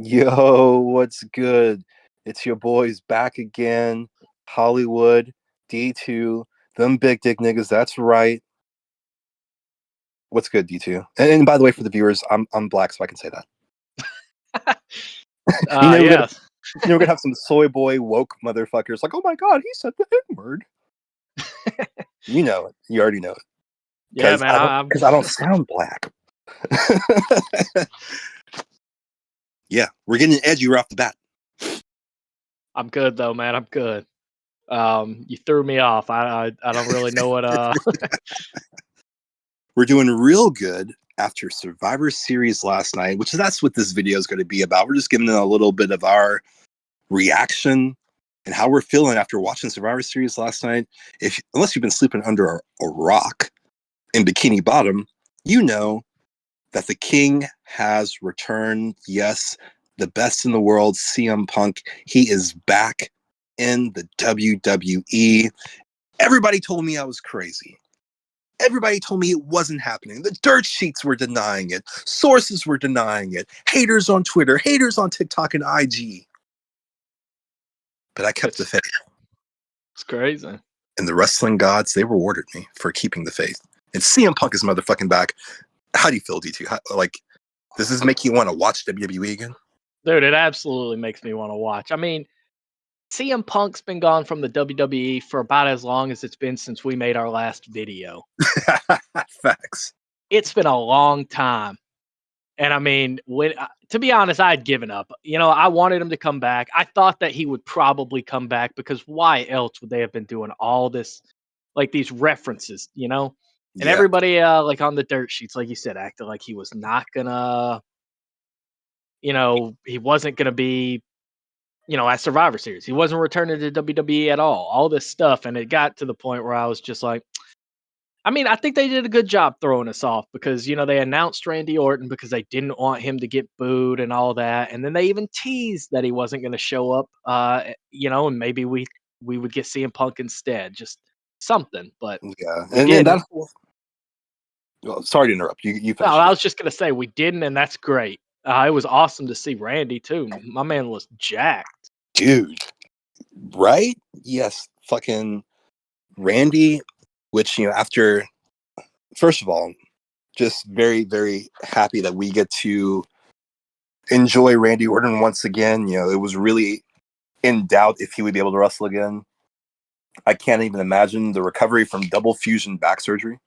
Yo, what's good? It's your boys back again. Hollywood, D2, them big dick niggas. That's right. What's good, D2? And by the way, for the viewers, I'm black, so I can say that. You know, Yes. we're gonna have some soy boy woke motherfuckers like, oh my god, he said the N-word. You know it. You already know it. Yeah, man. Because I don't sound black. Yeah, we're getting edgy right off the bat. I'm good though, man. I'm good. You threw me off. I don't really know what. We're doing real good after Survivor Series last night, that's what this video is going to be about. We're just giving a little bit of our reaction and how we're feeling after watching Survivor Series last night. Unless you've been sleeping under a rock in Bikini Bottom, you know that the king has returned. Yes, the best in the world, CM Punk. He is back in the WWE. Everybody told me I was crazy. Everybody told me it wasn't happening. The dirt sheets were denying it. Sources were denying it. Haters on Twitter, haters on TikTok and IG. But I kept the faith. It's crazy. And the wrestling gods, they rewarded me for keeping the faith. And CM Punk is motherfucking back. How do you feel, D2? Does this make you want to watch WWE again? Dude, it absolutely makes me want to watch. I mean, CM Punk's been gone from the WWE for about as long as it's been since we made our last video. Facts. It's been a long time. And I mean, to be honest, I had given up. I wanted him to come back. I thought that he would probably come back because why else would they have been doing all this, like these references, And Yeah. everybody, like on the dirt sheets, like you said, acted like he was not gonna, he wasn't gonna be, at Survivor Series. He wasn't returning to WWE at all this stuff. And it got to the point where I was just like, I mean, I think they did a good job throwing us off because, they announced Randy Orton because they didn't want him to get booed and all that. And then they even teased that he wasn't going to show up, and maybe we would get CM Punk instead, just something. But Yeah. we And didn't. that's. Well, sorry to interrupt. You No, finish. I was just going to say we didn't, and that's great. It was awesome to see Randy, too. My man was jacked. Dude. Right? Yes. Fucking Randy, which, after, first of all, just very, very happy that we get to enjoy Randy Orton once again. It was really in doubt if he would be able to wrestle again. I can't even imagine the recovery from double fusion back surgery.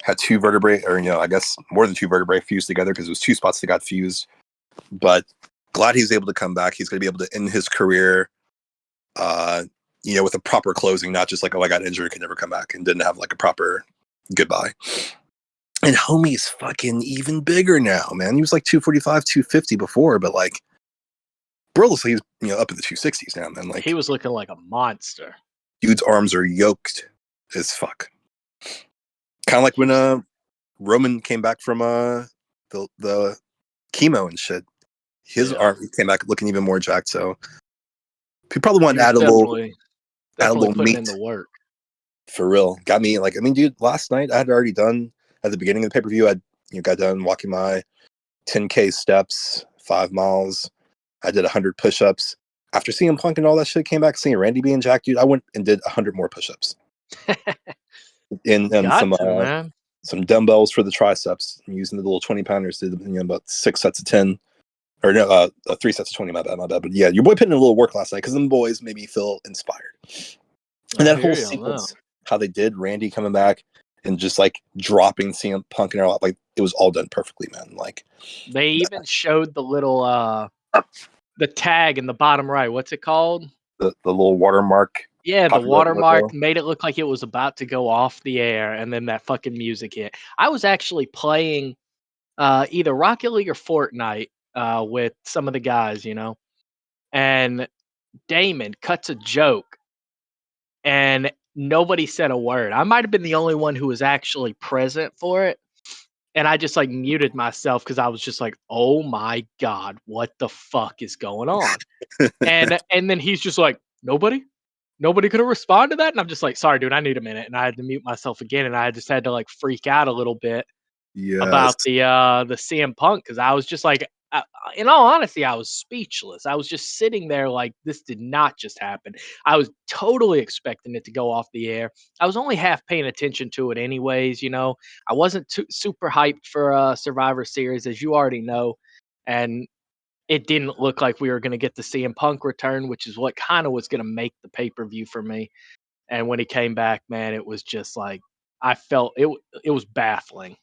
Had two vertebrae, or, I guess more than two vertebrae fused together because it was two spots that got fused. But glad he's able to come back. He's going to be able to end his career, with a proper closing, not just like, oh, I got injured, could never come back, and didn't have like a proper goodbye. And homie's fucking even bigger now, man. He was like 245, 250 before, but like, bro looks like he's up in the 260s now, man. Like, He was looking like a monster. Dude's arms are yoked as fuck. Kind of like when Roman came back from the chemo and shit. His arm came back looking even more jacked. So he probably wanted to add a little putting meat in the work. for real. Got me like, I mean, dude, last night I had already done at the beginning of the pay-per-view. I got done walking my 10K steps, 5 miles. I did 100 push-ups. After seeing Punk and all that shit came back, seeing Randy being jacked, dude, I went and did 100 more push-ups. and some dumbbells for the triceps. I'm using the little 20-pounders. Did about 6 sets of 10. Or no, 3 sets of 20, my bad. But yeah, your boy put in a little work last night because them boys made me feel inspired. And that whole sequence, how they did Randy coming back and just like dropping CM Punk and all, like it was all done perfectly, man. Like they even showed the little the tag in the bottom right. What's it called? The little watermark. Yeah, the watermark made it look like it was about to go off the air, and then that fucking music hit. I was actually playing either Rocket League or Fortnite with some of the guys, and Damon cuts a joke, and nobody said a word. I might have been the only one who was actually present for it. And I just like muted myself because I was just like, oh my God, what the fuck is going on? and then he's just like, nobody could have responded to that. And I'm just like, sorry, dude, I need a minute. And I had to mute myself again. And I just had to like freak out a little bit about the CM Punk because I was just like, in all honesty, I was speechless. I was just sitting there like this did not just happen. I was totally expecting it to go off the air. I was only half paying attention to it anyways, you know. I wasn't super hyped for Survivor Series, as you already know, and it didn't look like we were going to get the CM Punk return, which is what kind of was going to make the pay-per-view for me. And when he came back, man, it was just like I felt it was baffling.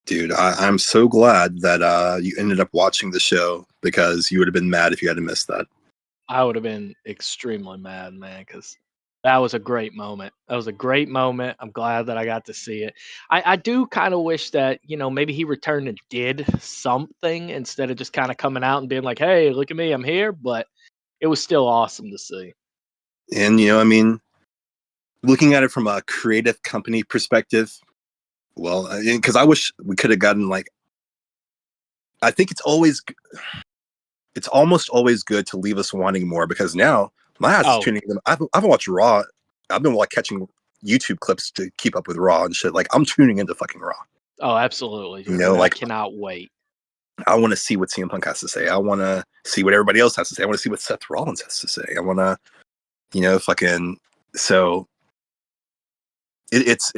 Dude, I'm so glad that you ended up watching the show, because you would have been mad if you had missed that. I would have been extremely mad, man, because that was a great moment. That was a great moment. I'm glad that I got to see it. I do kind of wish that, you know, maybe he returned and did something instead of just kind of coming out and being like, hey, look at me, I'm here. But it was still awesome to see. And, I mean, looking at it from a creative company perspective, well, because I wish we could have gotten, like, I think it's almost always good to leave us wanting more, because now my ass is Oh, tuning in. I've watched Raw. I've been like catching YouTube clips to keep up with Raw and shit. Like, I'm tuning into fucking Raw. oh, absolutely. And I Like, cannot wait. I want to see what CM Punk has to say. I want to see what everybody else has to say. I want to see what Seth Rollins has to say. I want to, fucking. So it's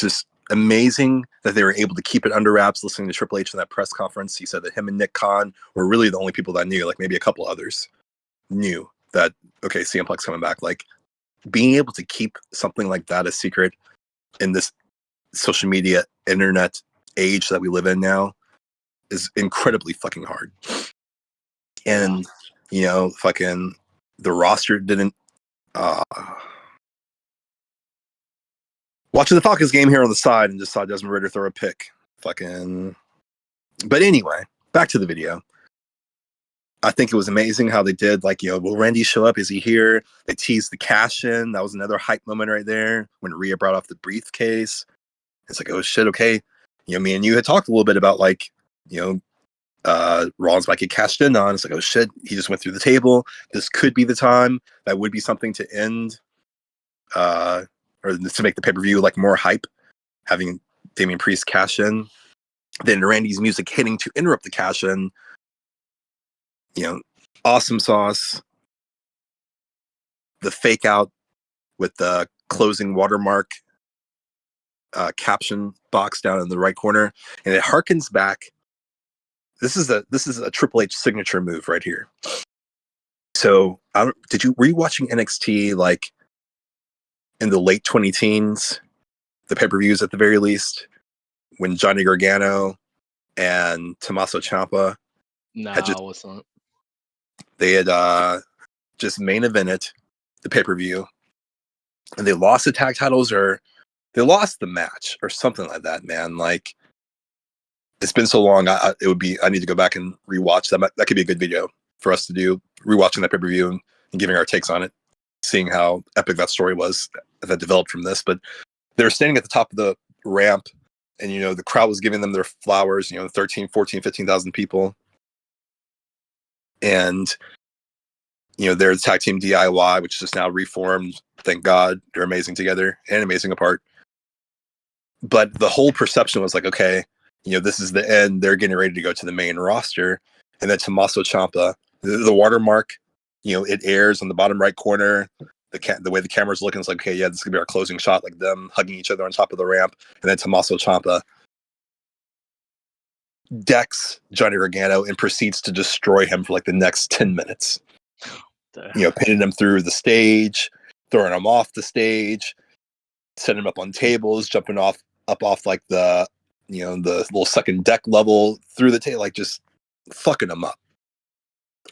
just amazing that they were able to keep it under wraps. Listening to Triple H in that press conference, he said that him and Nick Khan were really the only people that knew. Like, maybe a couple others knew that, okay, CM Punk's coming back. Like, being able to keep something like that a secret in this social media internet age that we live in now is incredibly fucking hard. Yeah. And fucking the roster didn't watching the Falcons game here on the side and just saw Desmond Ridder throw a pick. Fucking. But anyway, back to the video. I think it was amazing how they did, like, will Randy show up? Is he here? They teased the cash in. That was another hype moment right there when Rhea brought off the briefcase. It's like, oh shit, okay. Me and you had talked a little bit about, like, Rollins might get cashed in on. It's like, oh shit, he just went through the table. This could be the time. That would be something to end, or to make the pay-per-view like more hype, having Damian Priest cash in. Then Randy's music hitting to interrupt the cash in. Awesome sauce. The fake out with the closing watermark caption box down in the right corner, and it harkens back. This is a Triple H signature move right here. So, were you watching NXT like in the late 2010s, the pay-per-views at the very least, when Johnny Gargano and Tommaso Ciampa had No, just it wasn't. they had just main evented the pay-per-view, and they lost the tag titles, or they lost the match or something like that, man. Like, it's been so long. I need to go back and rewatch that. That could be a good video for us to do, rewatching that pay-per-view and giving our takes on it, seeing how epic that story was that developed from this. But they were standing at the top of the ramp, and the crowd was giving them their flowers, 13, 14, 15,000 people. And they're the tag team DIY, which is just now reformed. Thank God. They're amazing together and amazing apart. But the whole perception was like, okay, this is the end. They're getting ready to go to the main roster. And then Tommaso Ciampa, the watermark, it airs on the bottom right corner. The way the camera's looking, it's like, okay, yeah, this is gonna be our closing shot, like them hugging each other on top of the ramp. And then Tommaso Ciampa decks Johnny Gargano and proceeds to destroy him for like the next 10 minutes. Pinning him through the stage, throwing him off the stage, setting him up on tables, jumping up off like the little second deck level through the table, like just fucking him up.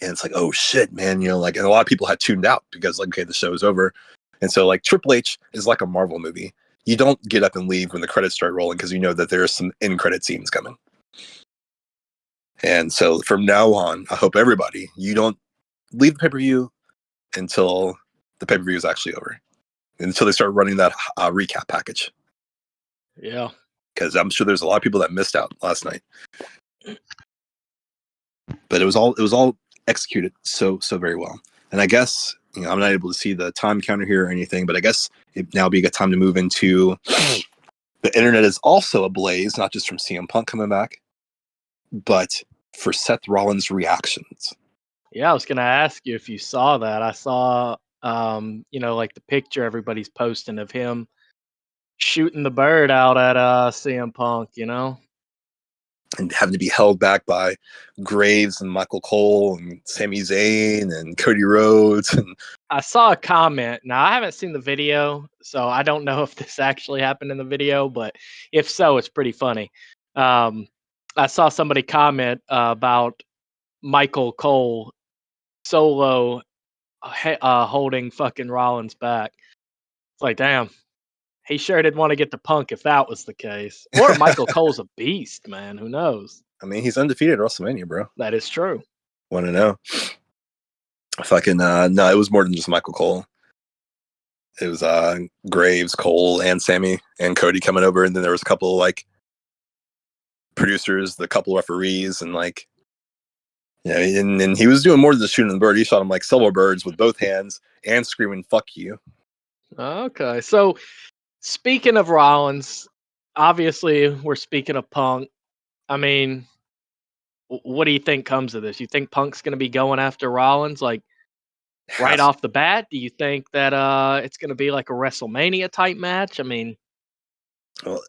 And it's like, oh shit, man, like, and a lot of people had tuned out because, like, okay, the show is over. And so, like, Triple H is like a Marvel movie. You don't get up and leave when the credits start rolling, because you know that there's some end credit scenes coming. And so from now on, I hope everybody, you don't leave the pay-per-view until the pay-per-view is actually over, until they start running that recap package. Yeah. Because I'm sure there's a lot of people that missed out last night. But it was all executed so very well. And I guess, I'm not able to see the time counter here or anything, but I guess it now be a good time to move into the internet is also ablaze, not just from CM Punk coming back, but for Seth Rollins' reactions. Yeah, I was gonna ask you if you saw that. I saw, like the picture everybody's posting of him shooting the bird out at CM Punk. And having to be held back by Graves and Michael Cole and Sami Zayn and Cody Rhodes. And I saw a comment. Now I haven't seen the video, so I don't know if this actually happened in the video, but if so, it's pretty funny. Um, I saw somebody comment about Michael Cole solo holding fucking Rollins back. It's like, damn, he sure did want to get the Punk if that was the case. Or Michael Cole's a beast, man. Who knows? I mean, he's undefeated at WrestleMania, bro. That is true. Want to know? Fucking no, it was more than just Michael Cole. It was Graves, Cole, and Sammy and Cody coming over, and then there was a couple like producers, the couple referees, and like yeah, and he was doing more than just shooting the bird. He shot him like several birds with both hands and screaming "fuck you." Okay, so speaking of Rollins, obviously we're speaking of Punk. I mean, what do you think comes of this? You think Punk's going to be going after Rollins like right Has off the bat? Do you think that it's going to be like a WrestleMania type match? I mean, well,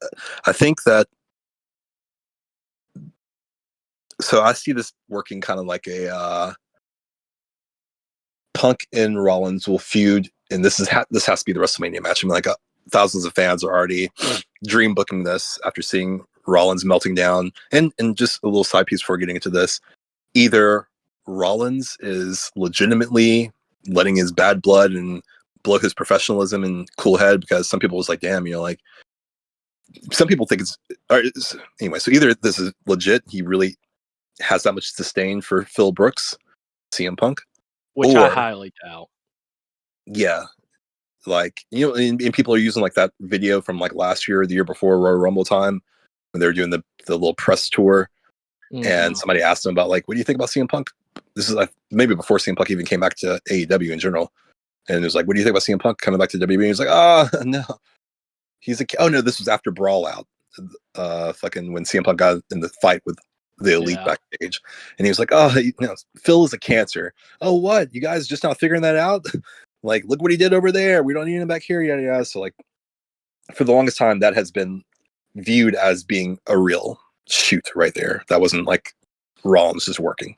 I think that so I see this working kind of like a Punk and Rollins will feud, and this has to be the WrestleMania match. I mean, like thousands of fans are already dream booking this after seeing Rollins melting down. And just a little side piece before getting into this, either Rollins is legitimately letting his bad blood and blow his professionalism and cool head, because some people was like, damn, like some people think it's anyway. So either this is legit, he really has that much disdain for Phil Brooks, CM Punk, which I or highly doubt. yeah, like and people are using like that video from like last year or the year before Royal Rumble time when they were doing the little press tour, and somebody asked him about like, what do you think about CM Punk? This is like maybe before CM Punk even came back to AEW in general, and it was like, what do you think about CM Punk coming back to WWE? He's like, no, he's like, oh no, this was after Brawl Out, fucking when CM Punk got in the fight with the Elite Yeah. backstage, and he was like, oh, Phil is a cancer. Oh, what? You guys just not figuring that out? Like, look what he did over there. We don't need him back here, yada yada. So like, for the longest time, that has been viewed as being a real shoot right there. That wasn't like Rollins just working.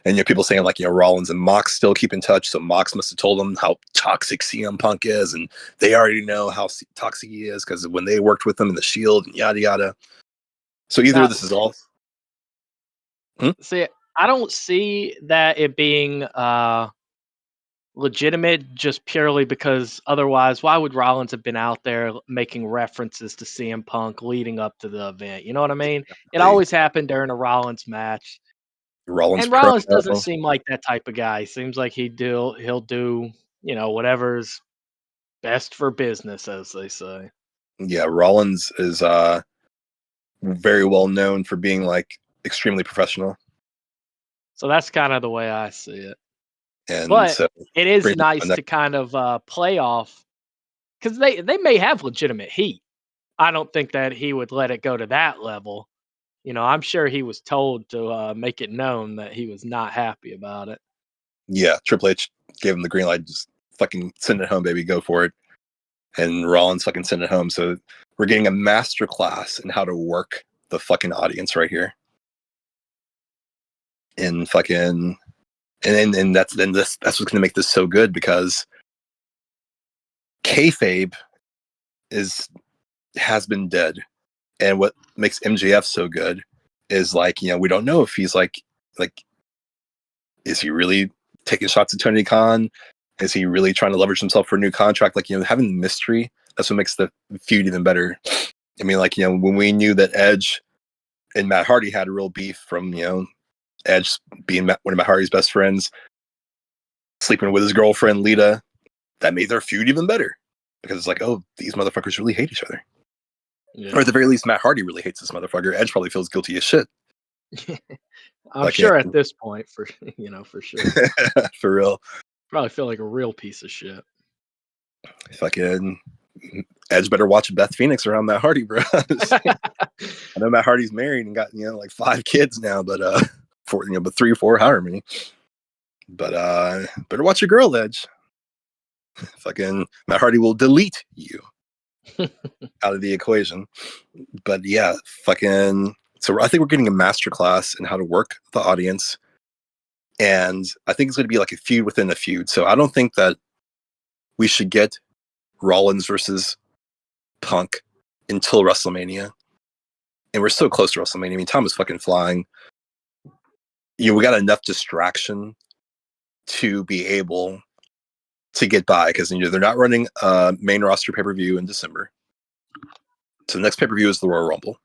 And people saying like, Rollins and Mox still keep in touch, so Mox must have told them how toxic CM Punk is, and they already know how toxic he is because when they worked with him in the Shield and yada yada. So either Now, this is all. see, I don't see that it being legitimate just purely because otherwise, why would Rollins have been out there making references to CM Punk leading up to the event? You know what I mean? It always happened during a Rollins match. Rollins And Rollins doesn't promo. seem like that type of guy. Seems like he'll do, whatever's best for business, as they say. Yeah, Rollins is very well known for being like extremely professional, So that's kind of the way I see it. and But so it is bring nice to kind of play off because they may have legitimate heat. I don't think that he would let it go to that level. I'm sure he was told to make it known that he was not happy about it. yeah, Triple H gave him the green light, just fucking send it home, baby, go for it. And Rollins fucking sent it home. So we're getting a master class in how to work the fucking audience right here. And fucking and that's what's gonna make this so good, because kayfabe has been dead. And what makes MJF so good is like, we don't know if he's like is he really taking shots at Tony Khan? Is he really trying to leverage himself for a new contract? Like, having the mystery, that's what makes the feud even better. I mean, like, when we knew that Edge and Matt Hardy had a real beef from, Edge being one of Matt Hardy's best friends, sleeping with his girlfriend, Lita, that made their feud even better. Because it's like, oh, these motherfuckers really hate each other. Yeah. Or at the very least, Matt Hardy really hates this motherfucker. Edge probably feels guilty as shit. I'm Like, sure at this point, for for sure, for real. probably feel like a real piece of shit. Fucking Edge better watch Beth Phoenix around Matt Hardy, bro. I know Matt Hardy's married and got like 5 kids now, but 4, but 3 or 4, however many. But better watch your girl, Edge. Fucking Matt Hardy will delete you out of the equation. But yeah, fucking. So I think we're getting a masterclass in how to work the audience, and I think it's going to be like a feud within a feud. So I don't think that we should get Rollins versus Punk until WrestleMania, and we're so close to WrestleMania. I mean, time is fucking flying. We got enough distraction to be able to get by because they're not running a main roster pay-per-view in December. So the next pay-per-view is the Royal Rumble.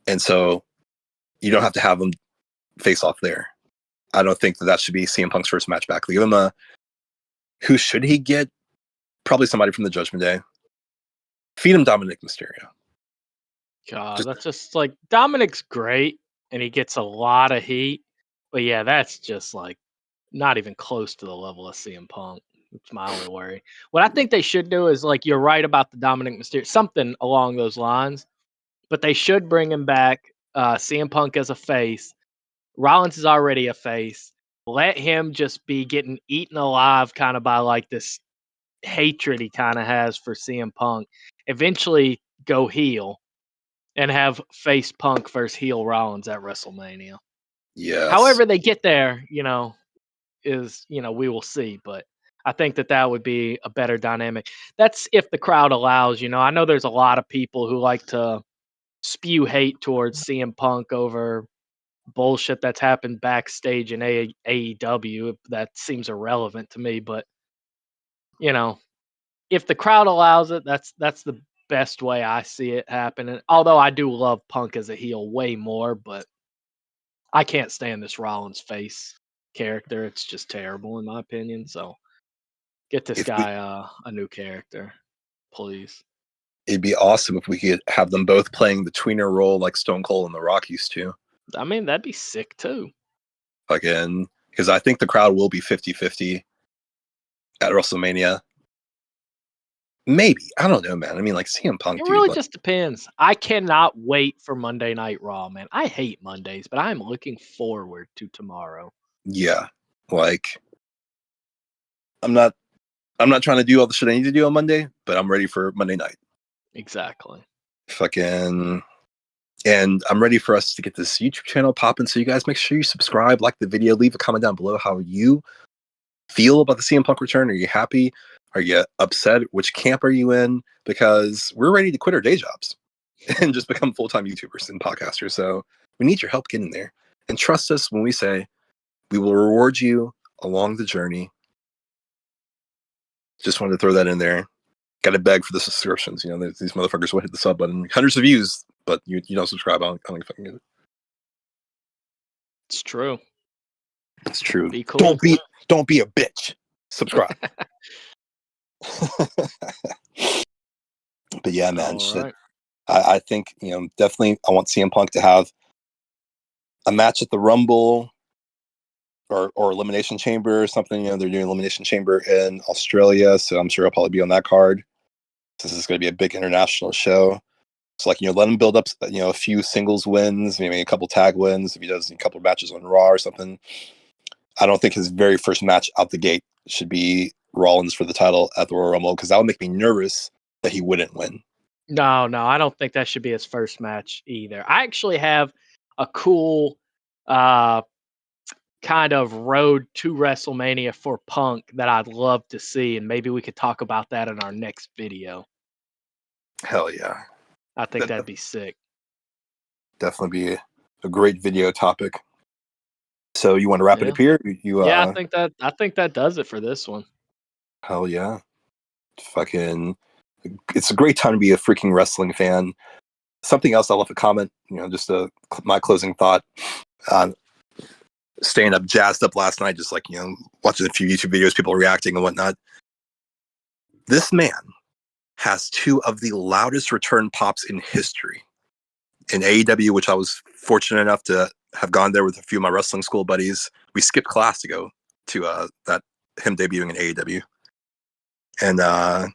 And so you don't have to have them face off there. I don't think that should be CM Punk's first match back. Give him who should he get? Probably somebody from the Judgment Day. Feed him Dominic Mysterio. God, that's just like Dominic's great and he gets a lot of heat. But yeah, that's just like not even close to the level of CM Punk. It's my only worry. What I think they should do is like you're right about the Dominic Mysterio, something along those lines. But they should bring him back. CM Punk as a face. Rollins is already a face. Let him just be getting eaten alive, kind of by like this hatred he kind of has for CM Punk. Eventually, go heel and have face Punk versus heel Rollins at WrestleMania. Yes. However they get there, we will see. But I think that would be a better dynamic. That's if the crowd allows. I know there's a lot of people who like to spew hate towards CM Punk over bullshit that's happened backstage in AEW. That seems irrelevant to me. But if the crowd allows it, that's the best way I see it happening. Although I do love Punk as a heel way more, but I can't stand this Rollins face character. It's just terrible in my opinion. So get this If we, guy a new character, please. it'd be awesome if we could have them both playing the tweener role like Stone Cold and The Rock used to. I mean, that'd be sick too. Fucking, because I think the crowd will be 50-50 at WrestleMania. Maybe. I don't know, man. I mean, like CM Punk, It dude. really Like, just depends. I cannot wait for Monday Night Raw, man. I hate Mondays, but I'm looking forward to tomorrow. yeah. Like, I'm not trying to do all the shit I need to do on Monday, but I'm ready for Monday night. Exactly. Fucking, and I'm ready for us to get this YouTube channel popping. So you guys make sure you subscribe, like the video, leave a comment down below how you feel about the CM Punk return. Are you happy? Are you upset? Which camp are you in? Because we're ready to quit our day jobs and just become full-time YouTubers and podcasters. So we need your help getting there. And trust us when we say we will reward you along the journey. Just wanted to throw that in there. Got to beg for the subscriptions. These motherfuckers will hit the sub button. Hundreds of views, but you don't subscribe. I don't fucking get it. It's true. It's true. Be cool. Don't be a bitch. Subscribe. But yeah, man, All shit. right. I think definitely I want CM Punk to have a match at the Rumble or Elimination Chamber or something. They're doing Elimination Chamber in Australia, so I'm sure I'll probably be on that card. This is going to be a big international show. So let him build up a few singles wins, maybe a couple tag wins if he does a couple of matches on Raw or something. I don't think his very first match out the gate should be Rollins for the title at the Royal Rumble because that would make me nervous that he wouldn't win. No, I don't think that should be his first match either. I actually have a cool kind of road to WrestleMania for Punk that I'd love to see, and maybe we could talk about that in our next video. Hell yeah. I think That'd that'd be sick. definitely be a great video topic. So you want to wrap it Yeah. up here? Yeah, I think that does it for this one. Hell yeah. Fucking, it's a great time to be a freaking wrestling fan. Something else I left a comment, just my closing thought. Staying up, jazzed up last night, just watching a few YouTube videos, people reacting and whatnot. This man has 2 of the loudest return pops in history. In AEW, which I was fortunate enough to have gone there with a few of my wrestling school buddies. We skipped class to go to him debuting in AEW. And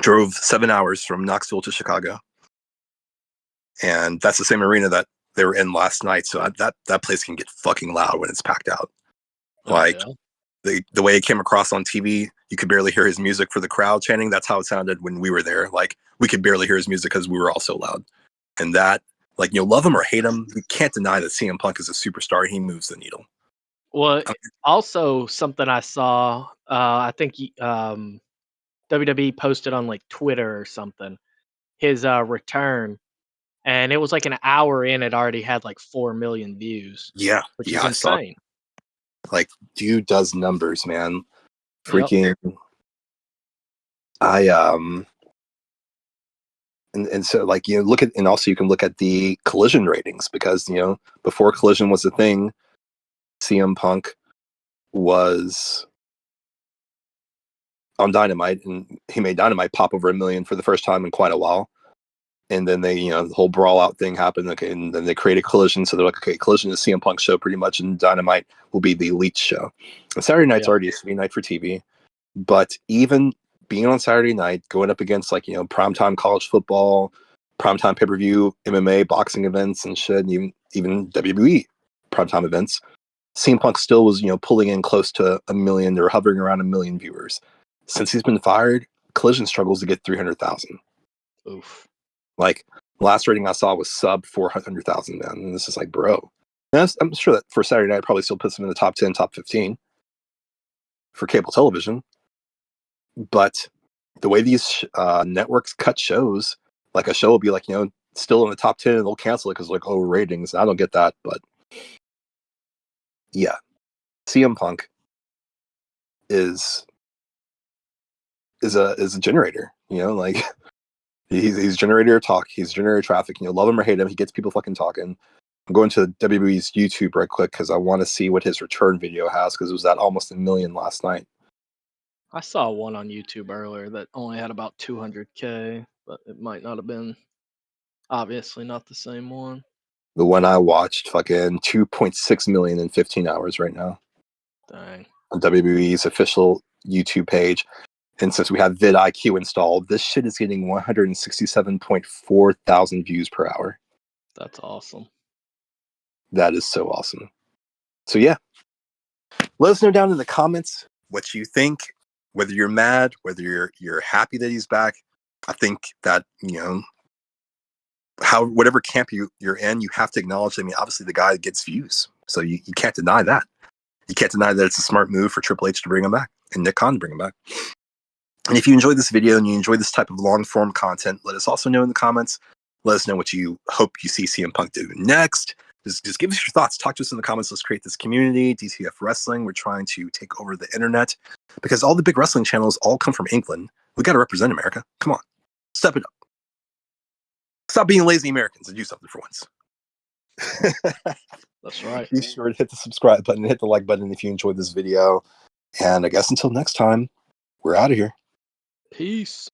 drove 7 hours from Knoxville to Chicago. And that's the same arena that they were in last night. So that place can get fucking loud when it's packed out. Oh, Like yeah. the way it came across on TV, you could barely hear his music for the crowd chanting. That's how it sounded when we were there. Like we could barely hear his music because we were all so loud. And that, like, love him or hate him, you can't deny that CM Punk is a superstar. He moves the needle. Well, also something I saw, I think WWE posted on like Twitter or something, his return, and it was like an hour in, it already had like 4 million views, Yeah, which is yeah, I saw. insane. Like, dude does numbers, man. Yep. Freaking, I and so like look at, and also you can look at the Collision ratings, because before Collision was a thing, CM Punk was on Dynamite, and he made Dynamite pop over 1 million for the first time in quite a while. And then they, the whole brawl out thing happened. Okay, and then they created Collision, so they're like, okay, Collision is CM Punk's show pretty much, and Dynamite will be the Elite show. And Saturday night's already a TV night for TV, but even being on Saturday night, going up against like primetime college football, primetime pay-per-view, MMA, boxing events, and shit, and even WWE primetime events, CM Punk still was pulling in close to 1 million. They're hovering around 1 million viewers. Since he's been fired, Collision struggles to get 300,000. Oof. Like, the last rating I saw was sub 400,000, man. And this is like, bro. I'm sure that for Saturday night, it probably still puts him in the top 10, top 15 for cable television. But the way these networks cut shows, like a show will be like, still in the top 10, and they'll cancel it because like, oh, ratings. I don't get that. But yeah, CM Punk is a generator, like he's a generator of talk. He's a generator of traffic. Love him or hate him, he gets people fucking talking. I'm going to WWE's YouTube right quick because I want to see what his return video has, because it was at almost 1 million last night. I saw one on YouTube earlier that only had about 200K, but it might not have been, obviously not the same one. The one I watched, fucking 2.6 million in 15 hours right now. Dang. On WWE's official YouTube page. And since we have vidIQ installed, this shit is getting 167.4 thousand views per hour. That's awesome. That is so awesome. So yeah, let us know down in the comments what you think, whether you're mad, whether you're happy that he's back. I think that, whatever camp you're in, you have to acknowledge, I mean, obviously the guy gets views. So you can't deny that. You can't deny that it's a smart move for Triple H to bring him back, and Nick Khan to bring him back. And if you enjoyed this video and you enjoy this type of long form content, let us also know in the comments. Let us know what you hope you see CM Punk do next. Just give us your thoughts. Talk to us in the comments. Let's create this community. DTF Wrestling. We're trying to take over the internet because all the big wrestling channels all come from England. We got to represent America. Come on, step it up. Stop being lazy Americans and do something for once. That's right. Be sure to hit the subscribe button, hit the like button if you enjoyed this video. And I guess until next time, we're out of here. Peace.